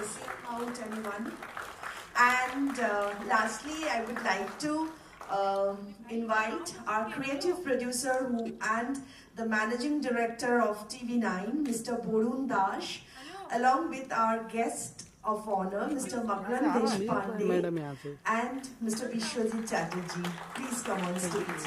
missing out anyone. And lastly, I would like to invite our creative producer and the managing director of TV9, Mr. Borun Das, along with our guest of honor, Mr. Magran Deshpande and Mr. Vishwajit Chatterjee. Please come on stage.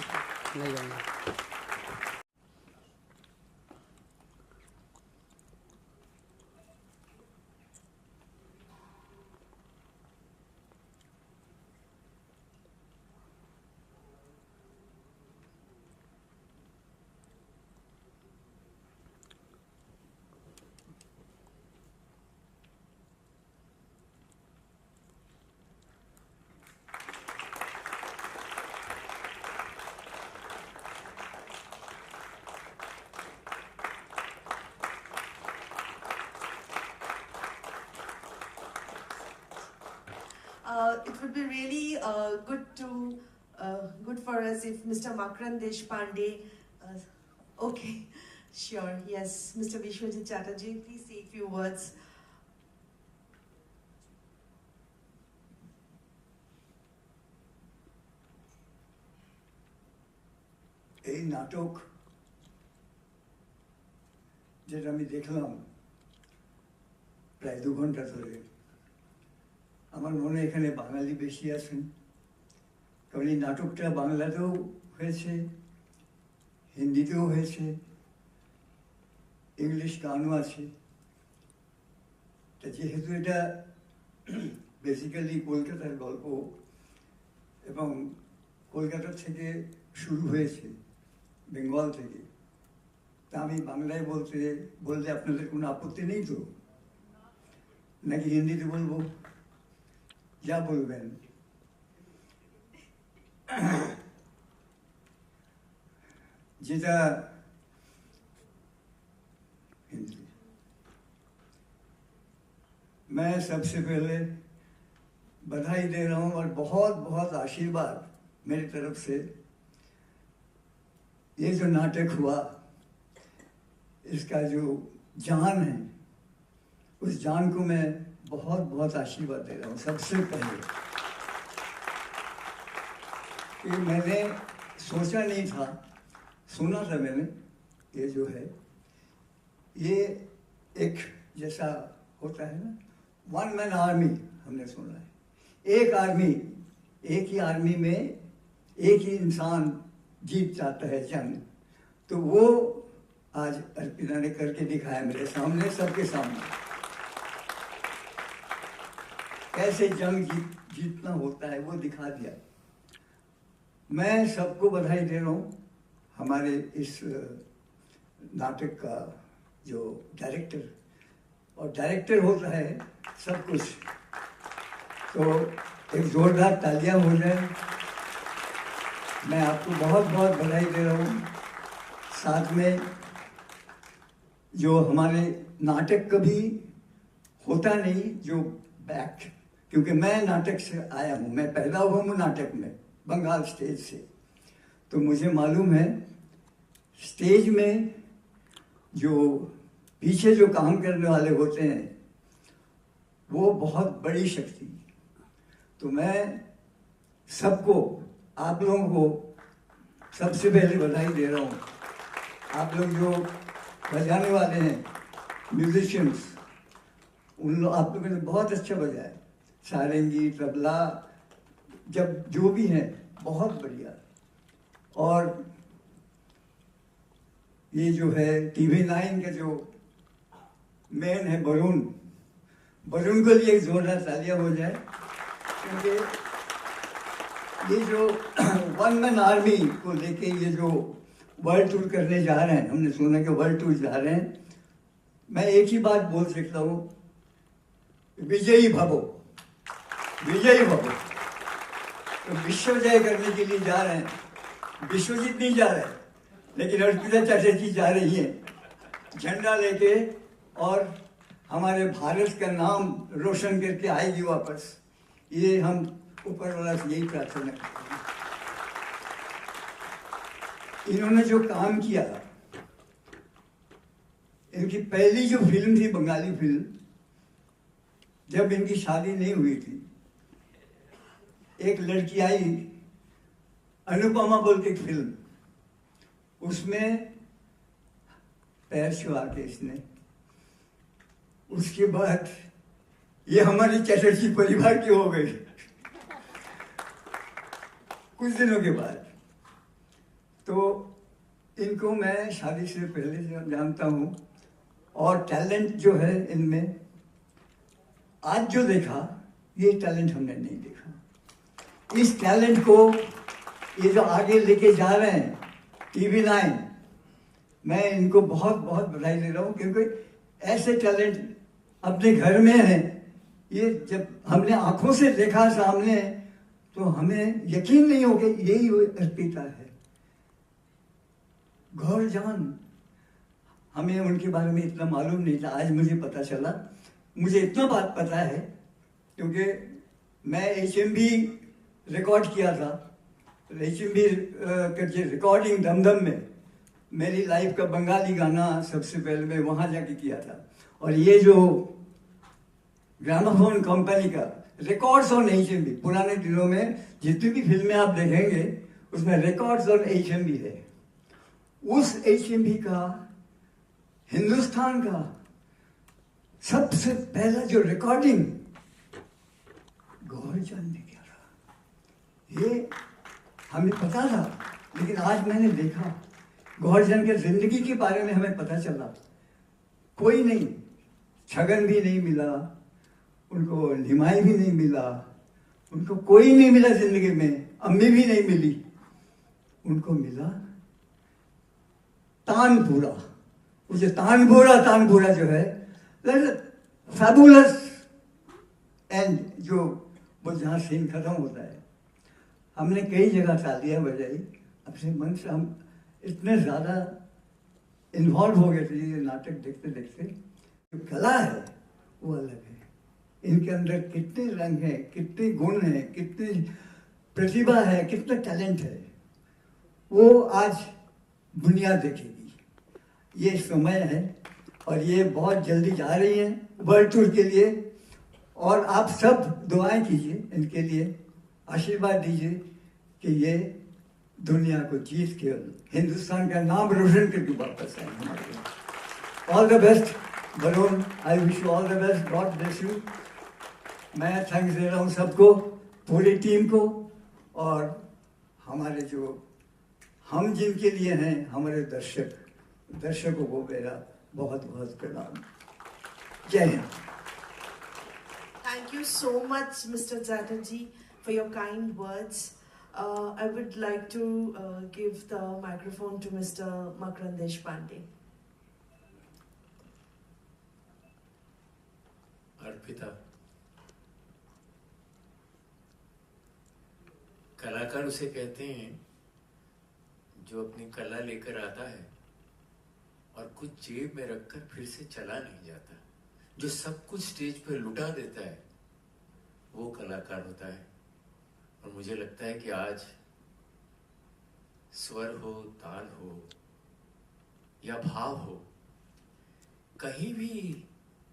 It would be really good for us if Mr. Magran Deshpande, okay, sure, yes, Mr. Vishwajit Chatterjee, please say a few words. এই নাটক যেটা আমি দেখলাম প্রায় 2 ঘন্টা ধরে, আমার মনে এখানে বাঙালি বেশি আছেন, কারণ এই নাটকটা বাংলাতেও হয়েছে, হিন্দিতেও হয়েছে, ইংলিশ গানও আছে। তা যেহেতু এটা বেসিক্যালি কলকাতার গল্প এবং কলকাতা থেকে শুরু হয়েছে, বেঙ্গল থেকে, তা আমি বাংলায় বলতে আপনাদের কোনো আপত্তি নেই তো? নাকি হিন্দিতে বলবো? যা বলবেন। যেটা हिंदी, मैं सबसे पहले बधाई दे रहा हूँ और बहुत बहुत आशीर्वाद मेरी तरफ से। ये जो नाटक हुआ, इसका जो जान है, उस जान को मैं बहुत बहुत आशीर्वाद दे रहा हूँ। सबसे पहले कि मैंने सोचा नहीं था, सुना था मैंने, ये जो है ये एक जैसा होता है ना, 1 मैन आर्मी, हमने सुना है। एक ही आर्मी में एक ही इंसान जीत जाता है जंग, तो वो आज अर्पिता ने करके दिखाया मेरे सामने, सबके सामने, कैसे जंग जीतना होता है वो दिखा दिया। मैं सबको बधाई दे रहा हूँ। हमारे इस नाटक का जो डायरेक्टर होता है सब कुछ, तो एक जोरदार तालियां हो जाए। मैं आपको बहुत बहुत बधाई दे रहा हूँ। साथ में जो हमारे नाटक कभी होता नहीं, जो बैक, क्योंकि मैं नाटक से आया हूँ, मैं पैदा हुआ हूँ नाटक में, बंगाल स्टेज से, तो मुझे मालूम है स्टेज में जो पीछे जो काम करने वाले होते हैं वो बहुत बड़ी शक्ति। तो मैं सबको, आप लोगों को सबसे पहले बधाई दे रहा हूँ। आप लोग जो बजाने वाले हैं, म्यूजिशियंस, आप लोगों ने बहुत अच्छा बजाया, सारंगी, तबला, जब जो भी है बहुत बढ़िया। और ये जो है TV9 का जो मेन है वरुण को लिए एक जोरदार तालियां हो जाए, क्योंकि ये जो 1 मैन आर्मी को लेके ये जो वर्ल्ड टूर करने जा रहे हैं, हमने सुना कि वर्ल्ड टूर जा रहे हैं, मैं एक ही बात बोल सकता हूँ, विजयी भवो, विजयी भवो। तो विश्व जय करने के लिए जा रहे हैं, विश्वजीत नहीं जा रहे, लेकिन अर्पिता चटर्जी जा रही है झंडा लेके, और हमारे भारत का नाम रोशन करके आएगी वापस। ये हम ऊपर वाला से यही प्रार्थना करते हैं। इन्होंने जो काम किया, इनकी पहली जो फिल्म थी बंगाली फिल्म, जब इनकी शादी नहीं हुई थी, एक लड़की आई, अनुपमा बोल के फिल्म, उसमें पैर छुआ के इसने, उसके बाद ये हमारी चटर्जी परिवार की हो गई कुछ दिनों के बाद। तो इनको मैं शादी से पहले से जानता हूँ, और टैलेंट जो है इनमें, आज जो देखा ये टैलेंट हमने नहीं देखा। इस टैलेंट को ये जो आगे लेके जा रहे हैं TV9, मैं इनको बहुत बहुत बधाई दे रहा हूँ, क्योंकि ऐसे टैलेंट अपने घर में हैं। ये जब हमने आंखों से देखा सामने, तो हमें यकीन नहीं हो कि यही वो अर्पिता है। गौर जान, हमें उनके बारे में इतना मालूम नहीं था, आज मुझे पता चला। मुझे इतना बात पता है क्योंकि मैं HMV रिकॉर्ड किया था। HMV के रिकॉर्डिंग दमदम में मेरी लाइफ का बंगाली गाना सबसे पहले मैं वहाँ जाके किया था। और ये जो ग्रामोफोन कंपनी का रिकॉर्ड्स ऑन HMV, पुराने दिनों में जितनी भी फिल्में आप देखेंगे उसमें रिकॉर्ड्स ऑन HMV है। उस HMV का, हिंदुस्तान का सबसे पहला जो रिकॉर्डिंग गौरचंद ने किया था, ये हमें पता था, लेकिन आज मैंने देखा गौरचंद के जिंदगी के बारे में हमें पता चला। कोई नहीं, छगन भी नहीं मिला उनको, निमाई भी नहीं मिला उनको, कोई नहीं मिला जिंदगी में, अम्मी भी नहीं मिली उनको, मिला तानपुरा। मुझे तानपुरा जो है फैबुलस एंड, जो वो जहाँ सीन खत्म होता है। हमने कई जगह तालियां बजाई अपने मन से, हम इतने ज़्यादा इन्वॉल्व हो गए थे ये नाटक देखते देखते। जो कला है वो अलग है, इनके अंदर कितने रंग हैं, कितने गुण हैं, कितनी प्रतिभा है, कितना टैलेंट है, वो आज दुनिया देखेगी। ये समय है और ये बहुत जल्दी जा रही हैं वर्ल्ड टूर के लिए, और आप सब दुआएं कीजिए इनके लिए, आशीर्वाद दीजिए कि ये दुनिया को जीत के हिंदुस्तान का नाम रोशन करके वापस आए हमारे। All the best Varun, I wish you all the best, God bless you. मैं थैंक्स दे रहा हूँ सबको, पूरी टीम को, और हमारे जो हम जिनके लिए हैं हमारे दर्शकों को मेरा बहुत बहुत प्रणाम। जय Hind. Thank you so much, Mr. Chatterjee, for your kind words. I would like to give the microphone to Mr. Makarand Deshpande. Arpita, कलाकार उसे कहते हैं जो अपनी कला लेकर आता है और कुछ जेब में रखकर फिर से चला नहीं जाता, जो सब कुछ स्टेज पर लुटा देता है, वो कलाकार होता है। और मुझे लगता है कि आज स्वर हो, ताल हो या भाव हो, कहीं भी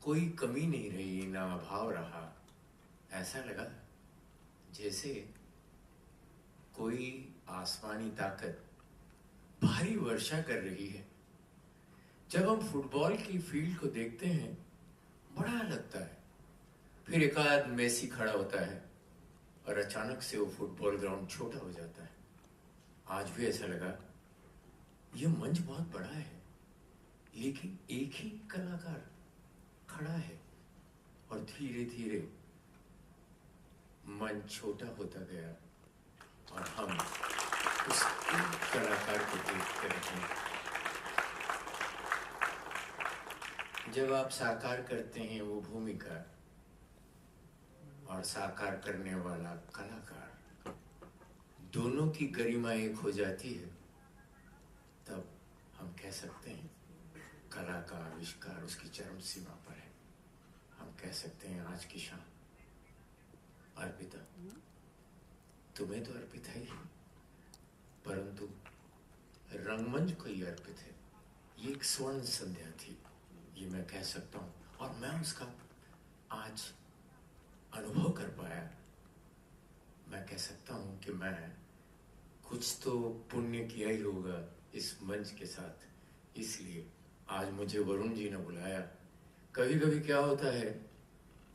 कोई कमी नहीं रही, ना अभाव रहा। ऐसा लगा जैसे कोई आसमानी ताकत भारी वर्षा कर रही है। जब हम फुटबॉल की फील्ड को देखते हैं बड़ा लगता है, फिर एक आध मेसी खड़ा होता है और अचानक से वो फुटबॉल ग्राउंड छोटा हो जाता है। आज भी ऐसा लगा, ये मंच बहुत बड़ा है लेकिन एक ही कलाकार खड़ा है, और धीरे धीरे मंच छोटा होता गया और हम उस एक कलाकार को देखते रहे। जब आप साकार करते हैं वो भूमिका और साकार करने वाला कलाकार, दोनों की गरिमा एक हो जाती है, तब हम कह सकते हैं कला का आविष्कार उसकी चरम सीमा पर है। हम कह सकते हैं आज की शाम अर्पिता, तुम्हें तो अर्पित है ही, परंतु रंगमंच को ही अर्पित है। ये एक स्वर्ण संध्या थी, ये मैं कह सकता हूँ, और मैं उसका आज मैं कह सकता हूँ कि मैं कुछ तो पुण्य किया ही होगा इस मंच के साथ, इसलिए आज मुझे वरुण जी ने बुलाया। कभी कभी क्या होता है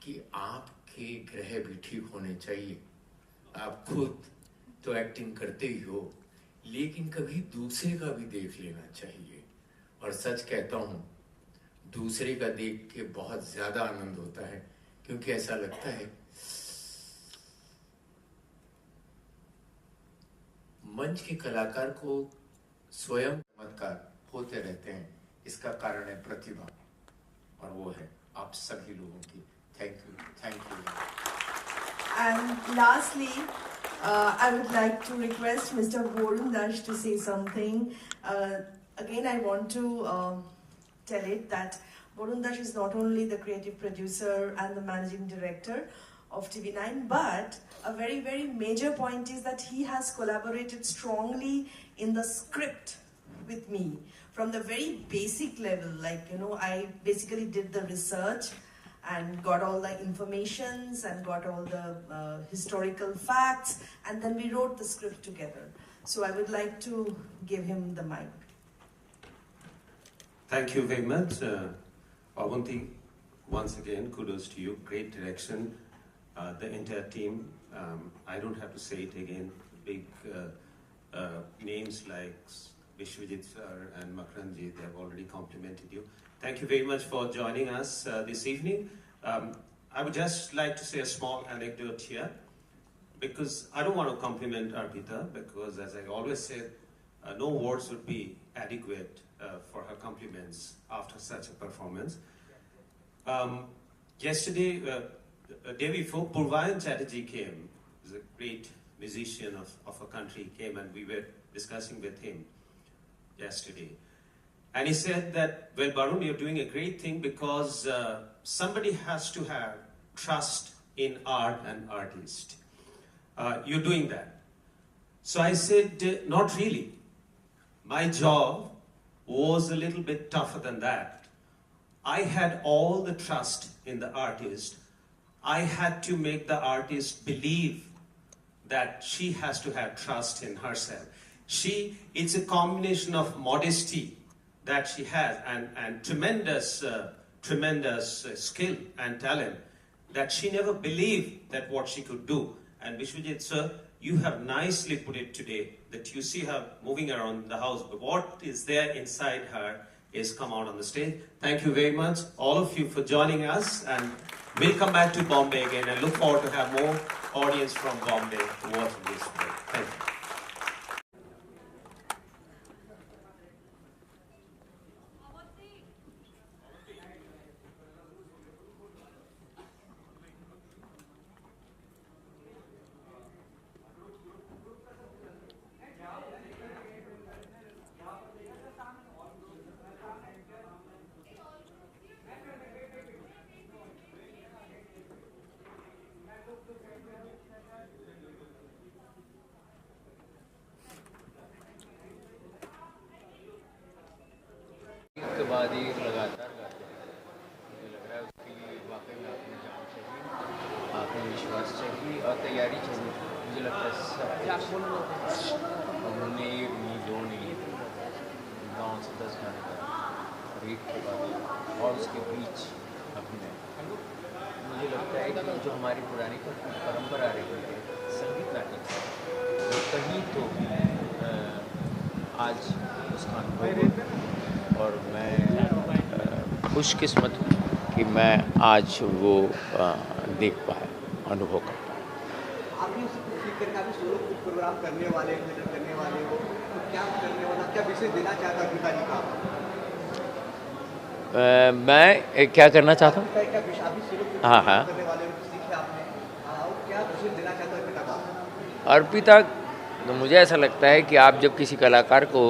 कि आपके ग्रह भी ठीक होने चाहिए। आप खुद तो एक्टिंग करते ही हो, लेकिन कभी दूसरे का भी देख लेना चाहिए। और सच कहता हूँ, दूसरे का देख के बहुत ज़्यादा आनंद होता है, क्योंकि ऐसा लगता है मंच के कलाकार को स्वयं चमत्कार होते रहते हैं। इसका कारण है प्रतिभा, और वो है आप सभी लोगों की। Thank you. And lastly, I would like to request Mr. Varun Dash to say something. Again, I want to tell it that Varun Dash is not only the creative producer and the managing director of TV9, but a very, very major point is that he has collaborated strongly in the script with me from the very basic level. Like, you know, I basically did the research and got all the informations and got all the historical facts, and then we wrote the script together. So I would like to give him the mic. Thank you very much. Avanti, once again, kudos to you. Great direction. The entire team, I don't have to say it again, big names like Vishwajit sir and Makranji, they have already complimented you. Thank you very much for joining us this evening. I would just like to say a small anecdote here, because I don't want to compliment Arpita, because as I always said, no words would be adequate for her compliments after such a performance. Yesterday, day before, Purvayan Chatterjee came, he's a great musician of a country, came and we were discussing with him yesterday. And he said that, well, Varun, you're doing a great thing because somebody has to have trust in art and artist. You're doing that. So I said, not really. My job was a little bit tougher than that. I had all the trust in the artist. I had to make the artist believe that she has to have trust in herself. It's a combination of modesty that she has and tremendous skill and talent that she never believed that what she could do. And Vishwajit sir, you have nicely put it today that you see her moving around the house, but what is there inside her is come out on the stage. Thank you very much, all of you, for joining us, and we'll come back to Bombay again and look forward to have more audience from Bombay watching this play. Thank you. के बाद ही लगातार गाते हैं, मुझे लग रहा है उसके लिए वाकई में आपने जान चाहिए, आत्मविश्वास चाहिए और तैयारी चाहिए। मुझे लगता है सब उन्होंने एक नहीं, दो नहीं, 9 से 10 गाने गाए, एक के बाद और उसके बीच अभिनय। मुझे लगता है कि जो हमारी पुरानी परंपरा रही है संगीत नाटक से, वो कहीं तो आज उसका अनुभव, और मैं खुशकिस्मत हूँ कि मैं आज वो देख पाया, अनुभव कर पाया। आप भी उसी को सीख करके अभी सोलो प्रोग्राम करने वाले हो, तो क्या करने वाला, क्या विशेष देना चाहता है पिताजी का? मैं क्या करना चाहता हूँ? हाँ, करने वाले हो, सीखे आपने, क्या विशेष देना चाहता है पिता का? अर्पिता, तो मुझे ऐसा लगता है कि आप जब किसी कलाकार को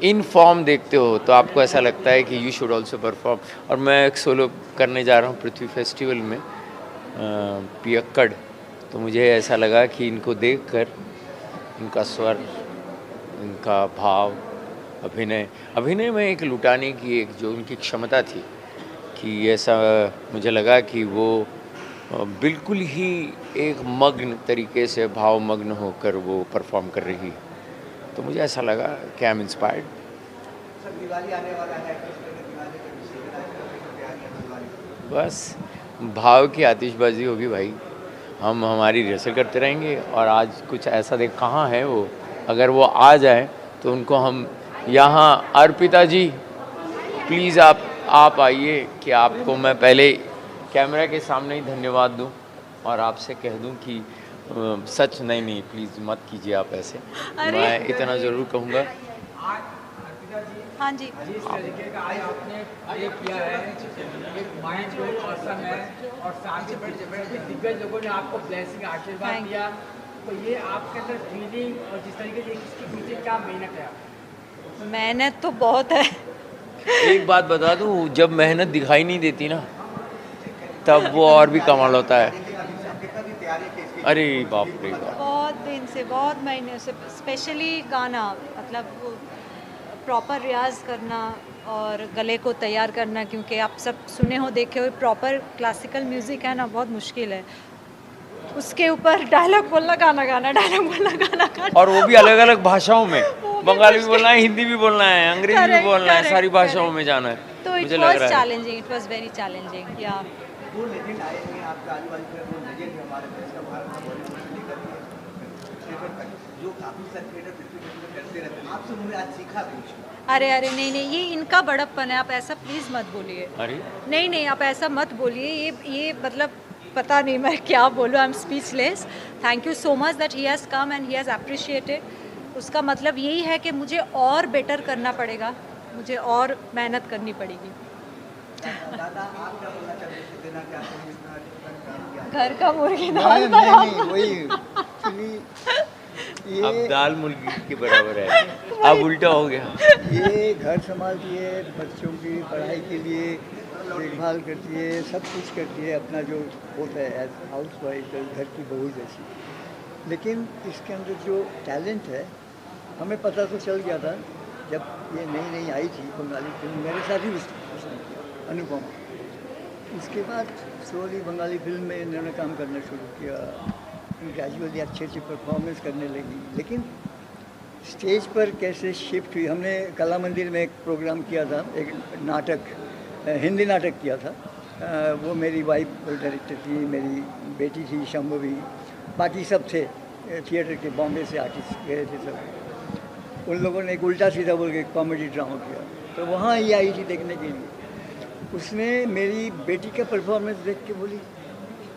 इन फॉर्म देखते हो तो आपको ऐसा लगता है कि यू शुड ऑल्सो परफॉर्म। और मैं एक सोलो करने जा रहा हूँ पृथ्वी फेस्टिवल में, पियक्कड़, तो मुझे ऐसा लगा कि इनको देखकर, इनका स्वर, इनका भाव, अभिनय में एक लुटाने की एक जो उनकी क्षमता थी, कि ऐसा मुझे लगा कि वो बिल्कुल ही एक मग्न तरीके से भावमग्न होकर वो परफॉर्म कर रही, तो मुझे ऐसा लगा कि I am inspired. Sir Diwali आने वाला है, किस तरह दिवाली के विषय में तैयारियां दिवाली की? बस भाव की आतिशबाजी होगी भाई, हम हमारी रिहर्सल करते रहेंगे और आज कुछ ऐसा देख, कहाँ है वो, अगर वो आ जाए तो उनको हम यहाँ, अर्पिता जी प्लीज़ आप आइए कि आपको मैं पहले कैमरा के सामने ही धन्यवाद दूं और आपसे कह दूं कि सच नहीं प्लीज़ मत कीजिए आप ऐसे। मैं इतना ज़रूर कहूँगा। हाँ जी, जिस तरीके का आज आपने ये किया है, एक माइंड जो ऑसम है और साथ ही दिग्गज लोगों ने आपको ब्लेसिंग आशीर्वाद Thank you. दिया, तो ये आपके अंदर फीलिंग और जिस तरीके से इसके पीछे क्या मेहनत है? मेहनत तो बहुत है। एक बात बता दूं, जब मेहनत दिखाई नहीं देती ना तब वो और भी कमाल होता है। अरे बाप रे बाप, बहुत दिन से, बहुत महीने से, स्पेशली गाना, मतलब वो प्रॉपर रियाज करना और गले को तैयार करना, क्योंकि आप सब सुने हो देखे हो, प्रॉपर क्लासिकल म्यूज़िक है ना, बहुत मुश्किल है। उसके ऊपर डायलॉग बोलना, गाना गाना, डायलॉग बोलना, गाना गाना, और वो भी अलग अलग भाषाओं में, वो भी बंगाली भी मुश्किल। बोलना है, हिंदी भी बोलना है, अंग्रेजी भी Correct, बोलना है, correct, सारी भाषाओं correct. में जाना है। तो इट मुझे लग वाज रहा है challenging, it was very challenging. या वो लेजेंड आए हैं आपके आजू बाजू के, वो लेजेंड है हमारे देश का, भारत का, बॉलीवुड से लेकर के थिएटर तक, जो काफ़ी सारे थिएटर पृथ्वी करते रहते हैं। आपसे उन्होंने आज सीखा कुछ? अरे नहीं, ये इनका बड़प्पन है, आप ऐसा प्लीज़ मत बोलिए। अरे नहीं, आप ऐसा मत बोलिए। ये मतलब पता नहीं मैं क्या बोलूँ, I am speechless. Thank you so much that he has come and he has appreciated. उसका मतलब यही है कि मुझे और बेटर करना पड़ेगा, मुझे और मेहनत करनी पड़ेगी। दादा आप क्या बोलना चाहते हैं, देना चाहते हैं इतना डिफरेंट काम किया? घर का मुर्गी दाल नहीं बराबर। वही एक्चुअली अब ये दाल मुर्गी के बराबर है, अब उल्टा हो गया। ये घर संभालती है, बच्चों की पढ़ाई के लिए देखभाल करती है, सब कुछ करती है, अपना जो होता है एज हाउस वाइफ, घर की बहू जैसी। लेकिन इसके अंदर जो टैलेंट है, हमें पता तो चल गया था जब ये नई आई थी बंगाली फिल्म, मेरे साथ ही उसने किया, अनुपमा। उसके बाद स्लोली बंगाली फिल्म में इन्होंने काम करना शुरू किया, ग्रेजुअली अच्छी परफॉर्मेंस करने लगी। लेकिन स्टेज पर कैसे शिफ्ट हुई, हमने कला मंदिर में एक प्रोग्राम किया था, एक नाटक, हिंदी नाटक किया था। वो मेरी वाइफ डायरेक्टर थी, मेरी बेटी थी शंभवी, बाकी सब थे थिएटर के, बॉम्बे से आर्टिस्ट गए थे सब। उन लोगों ने एक उल्टा सीधा बोल के कॉमेडी ड्रामा किया, तो वहाँ ये आई थी देखने के लिए। उसने मेरी बेटी का परफॉर्मेंस देख के बोली,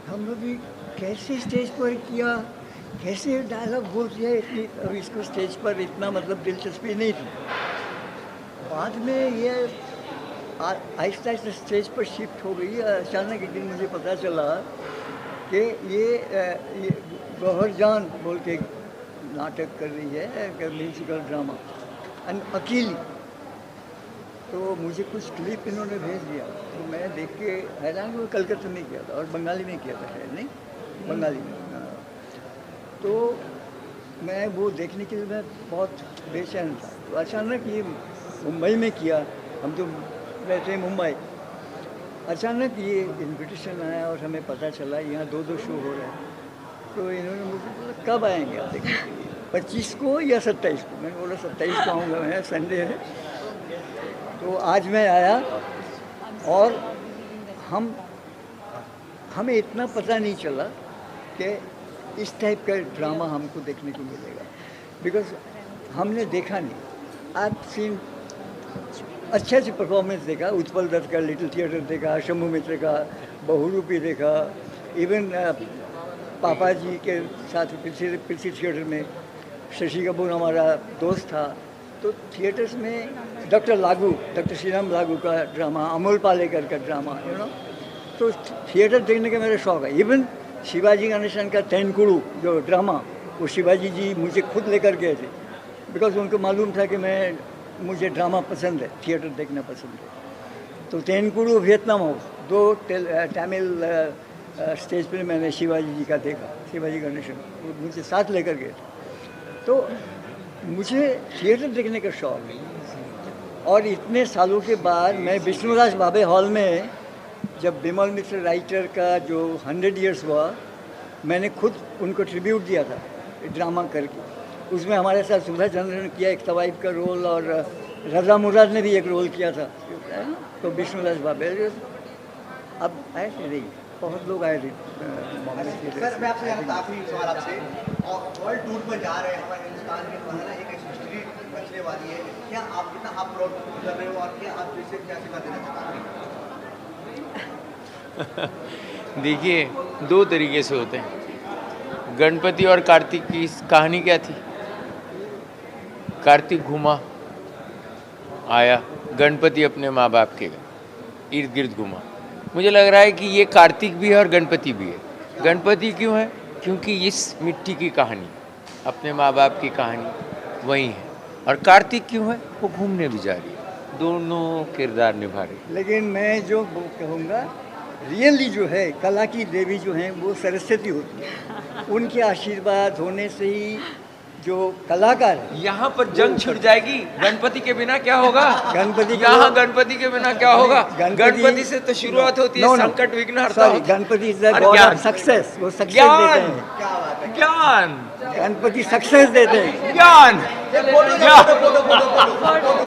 हम लोग भी कैसे स्टेज पर किया, कैसे डायलॉग बोलती है इतनी, अब इसको स्टेज पर इतना मतलब दिलचस्पी नहीं थी। बाद में ये आहिस्ता आहिस्ता स्टेज पर शिफ्ट हो गई। अचानक एक दिन मुझे पता चला कि ये गौहर जान बोल के नाटक कर रही है, म्यूजिकल ड्रामा, अकेली। तो मुझे कुछ क्लिप इन्होंने भेज दिया, तो मैं देख के हैरान, वो कलकत्ता में किया था और बंगाली में किया था, नहीं बंगाली में। तो मैं वो देखने के लिए मैं बहुत बेचैन था। तो अचानक ये मुंबई में किया, हम तो रहते हैं मुंबई। अचानक ये इन्विटेशन आया और हमें पता चला यहाँ 2 शो हो रहे हैं। तो इन्होंने मुझे बोला कब आएंगे आप देखने के लिए, 25 को या 27 को? मैंने बोला 27 को आऊँगा, मैं संडे है। तो आज मैं आया और हमें इतना पता नहीं चला कि इस टाइप का ड्रामा हमको देखने को मिलेगा, बिकॉज हमने देखा नहीं। आप सीन अच्छे से परफॉर्मेंस देखा, उत्पल दत्त का लिटिल थिएटर देखा, शंभू मित्र का बहुरूपी देखा, इवन पापा जी के साथ पृथ्वी थिएटर में शशि कपूर हमारा दोस्त था। तो थिएटर्स में डॉक्टर श्री राम लागू का ड्रामा, अमोल पालेकर का ड्रामा, तो थिएटर देखने का मेरा शौक है। इवन शिवाजी गणेशन का तेनकुड़ू जो ड्रामा, वो शिवाजी जी मुझे खुद लेकर गए थे, बिकॉज उनको मालूम था कि मुझे ड्रामा पसंद है, थिएटर देखना पसंद है। तो तेनकुड़ू वियतनाम हाउस, 2 तमिल स्टेज पर मैंने शिवाजी जी का देखा, शिवाजी गणेशन, वो मुझे साथ लेकर गए थे। तो मुझे थिएटर देखने का शौक है। और इतने सालों के बाद मैं विष्णुदास भावे हॉल में जब बिमल मिश्र राइटर का जो 100 इयर्स हुआ, मैंने खुद उनको ट्रिब्यूट दिया था ड्रामा करके। उसमें हमारे साथ सुधा चंद्रन ने किया एक तवाइफ का रोल, और रजा मुराद ने भी एक रोल किया था, तो विष्णुदास बाबे। अब आए थे नहीं, बहुत लोग आए थे बॉम्बे से। सर मैं आपसे जानता आखिरी सवाल आपसे, और वर्ल्ड टूर पर जा रहे हैं हमारे हिंदुस्तान के द्वारा ना, एक हिस्ट्री बचने वाली है, क्या आप कितना आप प्राउड कर रहे हो, और क्या आप जैसे क्या सेवा देना चाहते हैं? देखिए, दो तरीके से होते हैं। गणपति और कार्तिक की कहानी क्या थी? कार्तिक घूमा आया, गणपति अपने माँ बाप के इर्द गिर्द घूमा। मुझे लग रहा है कि ये कार्तिक भी है और गणपति भी है। गणपति क्यों है? क्योंकि इस मिट्टी की कहानी, अपने माँ बाप की कहानी वही है। और कार्तिक क्यों है? वो घूमने भी जा रही है। दोनों किरदार निभा रही है। लेकिन मैं जो कहूँगा, रियली जो है कला की देवी जो हैं वो सरस्वती होती है। उनके आशीर्वाद होने से ही जो कलाकार है, यहाँ पर जंग छिड़ जाएगी। गणपति के बिना क्या होगा? गणपति के यहाँ गणपति के बिना क्या होगा? गणपति- गणपति से तो शुरुआत होती है, संकट विघ्न हरता सॉरी, गणपति इज द और गॉड ज्ञान। Of success. वो सक्सेस ज्ञान। देते हैं, क्या बात है? ज्ञान, गणपति सक्सेस देते हैं। ज्ञान, ये फोटो ज्ञान।